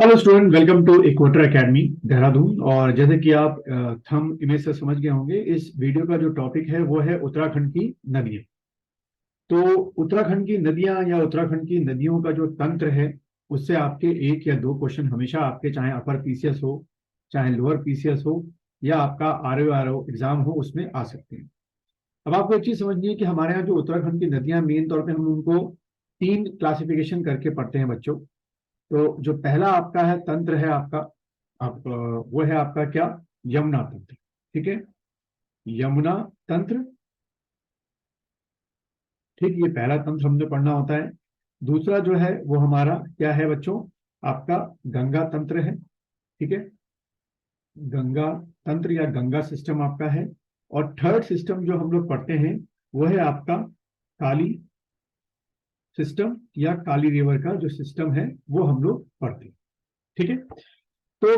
Hello student, welcome to Equator Academy Dehradun. और जैसे कि आप थंब इमेज से समझ गए होंगे, इस वीडियो का जो टॉपिक है वो है उत्तराखंड की नदियां। तो उत्तराखंड की नदियां या उत्तराखंड की नदियों का जो तंत्र है, उससे आपके एक या दो क्वेश्चन हमेशा आपके, चाहे अपर पीसीएस हो चाहे लोअर पीसीएस हो या आपका आरओ एग्जाम हो, उसमें आ सकते हैं। अब आपको एक चीज समझनी है कि हमारे यहाँ जो उत्तराखंड की नदियां, मेन तौर पे हम उनको तीन क्लासिफिकेशन करके पढ़ते हैं बच्चों। तो जो पहला आपका है तंत्र है आपका, वो है आपका क्या? यमुना तंत्र। ठीक है, यमुना तंत्र। ठीक, ये पहला तंत्र हमने पढ़ना होता है। दूसरा जो है वो हमारा क्या है बच्चों? आपका गंगा तंत्र है। ठीक है, गंगा तंत्र या गंगा सिस्टम आपका है। और थर्ड सिस्टम जो हम लोग पढ़ते हैं वो है आपका काली सिस्टम या काली रिवर का जो सिस्टम है वो हम लोग पढ़ते हैं। ठीक है। तो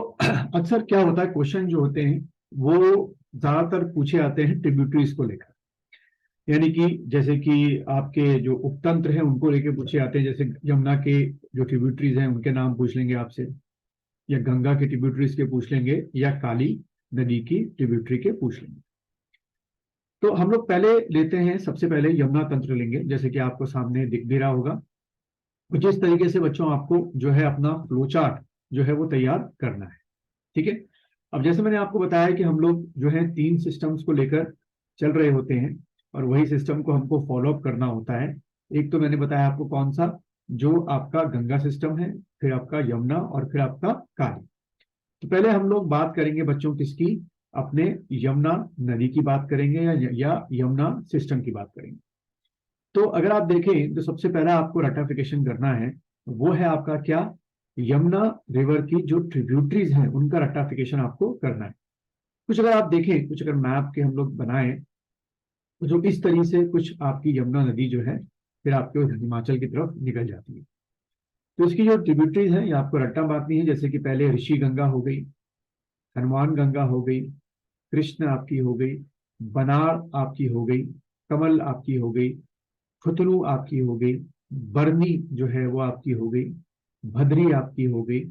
अक्सर क्या होता है, क्वेश्चन जो होते हैं वो ज्यादातर पूछे आते हैं ट्रिब्यूटरीज को लेकर। यानी कि जैसे कि आपके जो उपतंत्र हैं उनको लेकर पूछे आते हैं, जैसे यमुना के जो ट्रिब्यूटरीज हैं उनके नाम पूछ लेंगे आपसे, या गंगा के ट्रिब्यूटरीज के पूछ लेंगे, या काली नदी की ट्रिब्यूटरी के पूछ लेंगे। तो हम लोग पहले लेते हैं, सबसे पहले यमुना तंत्र लेंगे, जैसे कि आपको सामने दिख भी रहा होगा। जिस तरीके से बच्चों आपको जो है अपना फ्लो चार्ट जो है वो तैयार करना है। ठीक है। अब जैसे मैंने आपको बताया कि हम लोग जो है तीन सिस्टम्स को लेकर चल रहे होते हैं, और वही सिस्टम को हमको फॉलो अप करना होता है। एक तो मैंने बताया आपको कौन सा, जो आपका गंगा सिस्टम है, फिर आपका यमुना, और फिर आपका काली। तो पहले हम लोग बात करेंगे बच्चों किसकी? अपने यमुना नदी की बात करेंगे, या यमुना सिस्टम की बात करेंगे। तो अगर आप देखें तो सबसे पहला आपको रेक्टिफिकेशन करना है, वो है आपका क्या? यमुना रिवर की जो ट्रिब्यूटरीज हैं उनका रेक्टिफिकेशन आपको करना है। कुछ अगर आप देखें, कुछ अगर मैप के हम लोग बनाएं, तो जो इस तरीके से कुछ आपकी यमुना नदी जो है फिर आपके हिमाचल की तरफ निकल जाती है। तो इसकी जो ट्रिब्यूटरीज हैं ये आपको रट्टा बांधनी है। जैसे कि पहले ऋषि गंगा हो गई, हनुमान गंगा हो गई, कृष्ण आपकी हो गई, बनार आपकी हो गई, कमल आपकी हो गई, फुतलू आपकी हो गई, बरनी जो है वो आपकी हो गई, भद्री आपकी हो गई,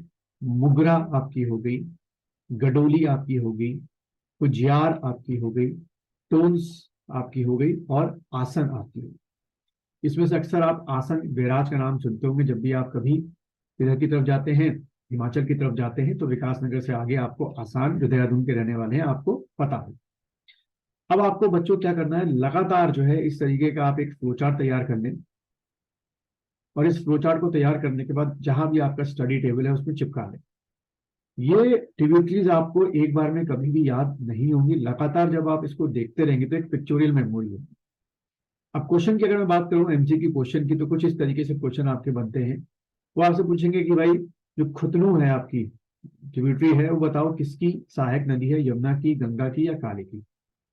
मुगरा आपकी हो गई, गडोली आपकी हो गई, कुजियार आपकी हो गई, टोन्स आपकी हो गई, और आसन आपकी हो गई। इसमें से अक्सर आप आसन बैराज का नाम सुनते होंगे जब भी आप कभी इधर की तरफ जाते हैं, हिमाचल की तरफ जाते हैं, तो विकासनगर से आगे आपको आसान, जो देहरादून के रहने वाले हैं, आपको पता हो। अब आपको बच्चों क्या करना है, लगातार जो है इस तरीके का आप एक फ्लोचार्ट तैयार कर लें, और इस फ्लोचार्ट को तैयार करने के बाद जहां भी आपका स्टडी टेबल है उसमें चिपका लें। ये ट्रिब्यूटरीज आपको एक बार में कभी भी याद नहीं होंगी, लगातार जब आप इसको देखते रहेंगे तो एक पिक्चोरियल मेमोरी होगी। अब क्वेश्चन की अगर मैं बात करूं एमसीक्यू क्वेश्चन की, तो कुछ इस तरीके से क्वेश्चन आपके बनते हैं। वो आपसे पूछेंगे कि भाई, जो खुतनू है आपकी ट्रिब्यूटरी है, वो बताओ किसकी सहायक नदी है, यमुना की, गंगा की, या काली की।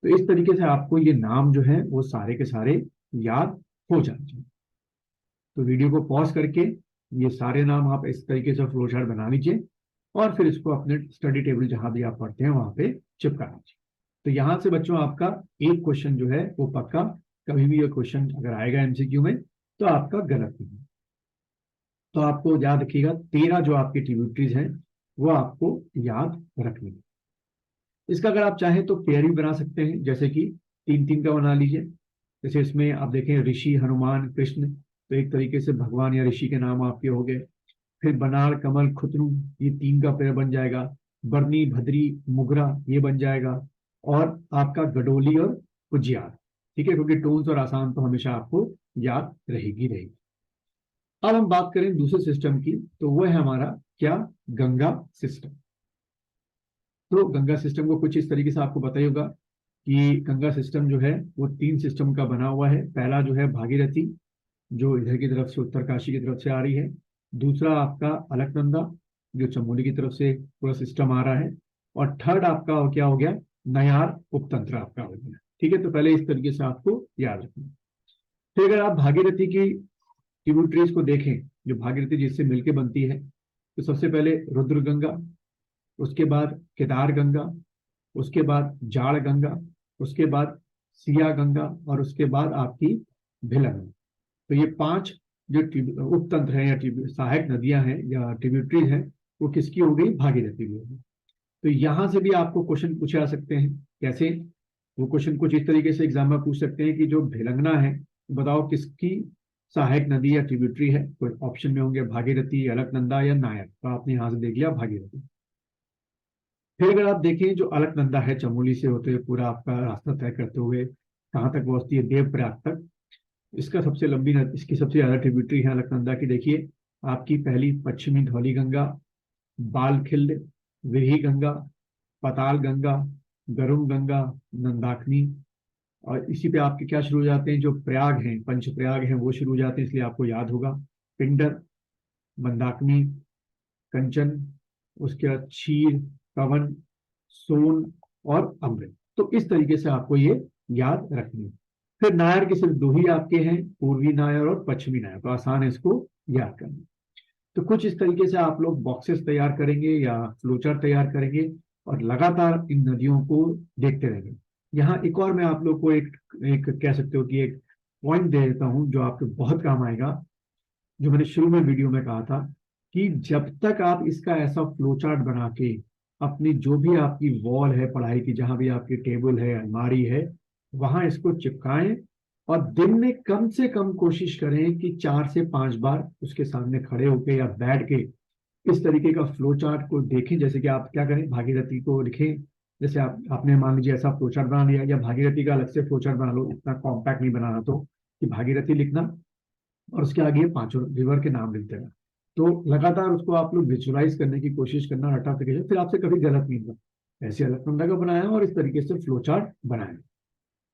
तो इस तरीके से आपको ये नाम जो है वो सारे के सारे याद हो जाने चाहिए। तो वीडियो को पॉज करके ये सारे नाम आप इस तरीके से फ्लो चार्ट बना लीजिए, और फिर इसको अपने स्टडी टेबल जहां भी आप पढ़ते हैं वहां पे चिपका लीजिए। तो यहां से बच्चों आपका एक क्वेश्चन जो है वो पक्का, कभी भी ये क्वेश्चन अगर आएगा एमसीक्यू में तो आपका गलत नहीं है। तो आपको याद रखिएगा, 13 जो आपकी ट्रिब्यूटरीज हैं वो आपको याद रखनी है। इसका अगर आप चाहें तो पेयर भी बना सकते हैं, जैसे कि तीन तीन का बना लीजिए। जैसे इसमें आप देखें ऋषि, हनुमान, कृष्ण, तो एक तरीके से भगवान या ऋषि के नाम आपके हो गए। फिर बनार, कमल, खुतरू, ये तीन का पेयर बन जाएगा। बरनी, भद्री, मुगरा, ये बन जाएगा। और आपका गडोली और कुजियार। ठीक है, क्योंकि टोन्स और आसान तो हमेशा आपको याद रहेगी रहेगी। अब हम बात करें दूसरे सिस्टम की, तो वो है हमारा क्या? गंगा सिस्टम। तो गंगा सिस्टम को कुछ इस तरीके से आपको पता ही होगा कि गंगा सिस्टम जो है वो तीन सिस्टम का बना हुआ है। पहला जो है भागीरथी, जो इधर की तरफ से उत्तरकाशी की तरफ से आ रही है। दूसरा आपका अलकनंदा, जो चमोली की तरफ से पूरा सिस्टम आ रहा है। और थर्ड आपका क्या हो गया? नयार उपतंत्र आपका हो गया। ठीक है, तो पहले इस तरीके से आपको याद रखना। फिर अगर आप भागीरथी की ट्रिब्यूटरीज को देखें, जो भागीरथी जिससे मिलकर बनती है, तो सबसे पहले रुद्र गंगा, उसके बाद केदार गंगा, उसके बाद जाड़ गंगा, उसके बाद सिया गंगा, और उसके बाद आपकी भिलंगा। तो ये पांच जो उपतंत्र हैं या सहायक नदियां हैं या ट्रिब्यूटरीज हैं, वो किसकी हो गई, भागीरथी की होगी। तो यहां से भी आपको क्वेश्चन पूछे जा सकते हैं। कैसे? वो क्वेश्चन कुछ इस तरीके से एग्जाम में पूछ सकते हैं कि जो भिलंगना है, बताओ किसकी सहायक नदी या ट्रिब्यूटरी है। तो ऑप्शन में होंगे भागीरथी, अलकनंदा या नायर। तो आपने यहां से देख लिया भागीरथी। फिर अगर आप देखें जो अलकनंदा है, चमोली से होते हुए पूरा आपका रास्ता तय करते हुए कहाँ तक पहुंचती है, देवप्रयाग तक। इसका सबसे लंबी नदी, इसकी सबसे ज्यादा ट्रिब्यूटरी है अलकनंदा की। देखिए आपकी पहली पश्चिमी धौली गंगा, बालखिल्ड, विरही गंगा, पाताल गंगा, गरुड़ गंगा, नंदाकिनी। और इसी पे आपके क्या शुरू हो जाते हैं, जो प्रयाग हैं, पंच प्रयाग हैं, वो शुरू हो जाते हैं, इसलिए आपको याद होगा। पिंडर, मंदाकिनी, कंचन, उसके बाद क्षीर, कवन, सोन और अमृत। तो इस तरीके से आपको ये याद रखनी है। फिर नायर के सिर्फ दो ही आपके हैं, पूर्वी नायर और पश्चिमी नायर। तो आसान है इसको याद करना। तो कुछ इस तरीके से आप लोग बॉक्सेस तैयार करेंगे या फ्लोचार्ट तैयार करेंगे और लगातार इन नदियों को देखते रहेंगे। यहाँ एक और मैं आप लोग को एक एक कह सकते हो कि एक पॉइंट दे देता हूँ जो आपके बहुत काम आएगा। जो मैंने शुरू में वीडियो में कहा था कि जब तक आप इसका ऐसा फ्लोचार्ट बना के अपनी जो भी आपकी वॉल है पढ़ाई की, जहां भी आपकी टेबल है, अलमारी है, वहां इसको चिपकाएं। और दिन में कम से कम कोशिश करें कि 4 से 5 बार उसके सामने खड़े होके या बैठ के इस तरीके का फ्लो चार्ट को देखें। जैसे कि आप क्या करें, भागीरथी को लिखें। जैसे आपने मान लीजिए ऐसा फ्लो चार्ट बना लिया, या भागीरथी का अलग से फ्लो चार्ट बना लो, इतना कॉम्पैक्ट नहीं बनाना, तो कि भागीरथी लिखना और उसके आगे 5 रिवर के नाम लिख देना। तो लगातार उसको आप लोग विजुअलाइज करने की कोशिश करना रटाफिकेशन, फिर आपसे कभी गलत नहीं होगा। ऐसे अलकनंदा का बनाया और इस तरीके से फ्लो चार्ट बनाया।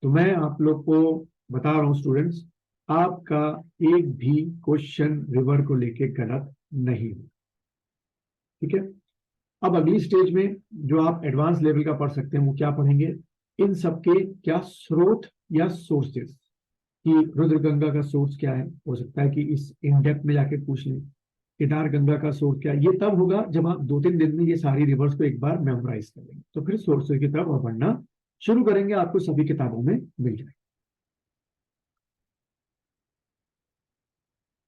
तो मैं आप लोग को बता रहा हूँ स्टूडेंट्स, आपका एक भी क्वेश्चन रिवर को लेके गलत नहीं है। ठीक है। अब अगली स्टेज में जो आप एडवांस लेवल का पढ़ सकते हैं वो क्या पढ़ेंगे, इन सबके क्या स्रोत या सोर्सेस, कि रुद्र गंगा का सोर्स क्या है। हो सकता है कि इस इन डेप्थ में जाके पूछ लें। केदार गंगा का सोर्स क्या है। ये तब होगा जब आप 2-3 दिन में ये सारी रिवर्स को एक बार मेमोराइज कर लेंगे, तो फिर सोर्सेज की तरफ और बढ़ना शुरू करेंगे, आपको सभी किताबों में मिल जाएगा।